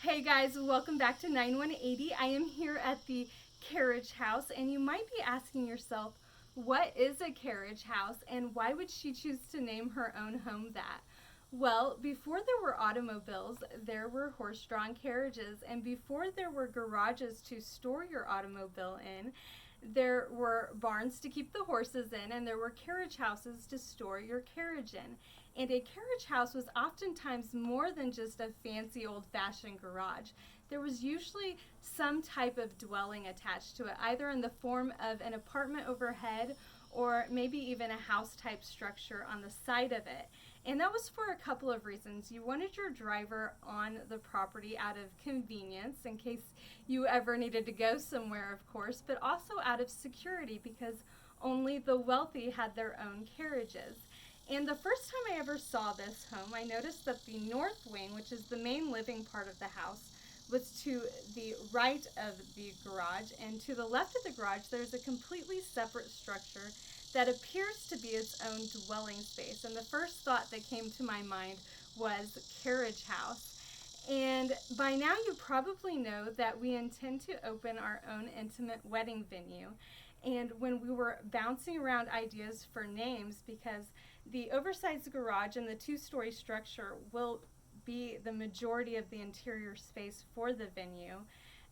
Hey guys, welcome back to 9180. I am here at the Carriage House, and you might be asking yourself, what is a carriage house and why would she choose to name her own home that? Well, before there were automobiles, there were horse-drawn carriages, and before there were garages to store your automobile in, there were barns to keep the horses in, and there were carriage houses to store your carriage in. And a carriage house was oftentimes more than just a fancy old-fashioned garage. There was usually some type of dwelling attached to it, either in the form of an apartment overhead or maybe even a house-type structure on the side of it. And that was for a couple of reasons. You wanted your driver on the property out of convenience in case you ever needed to go somewhere, of course, but also out of security because only the wealthy had their own carriages. And the first time I ever saw this home, I noticed that the north wing, which is the main living part of the house, was to the right of the garage, and to the left of the garage there's a completely separate structure that appears to be its own dwelling space. And the first thought that came to my mind was carriage house. And by now you probably know that we intend to open our own intimate wedding venue. And when we were bouncing around ideas for names, because the oversized garage and the two-story structure will be the majority of the interior space for the venue,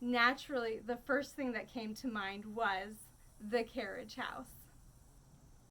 naturally the first thing that came to mind was the carriage house.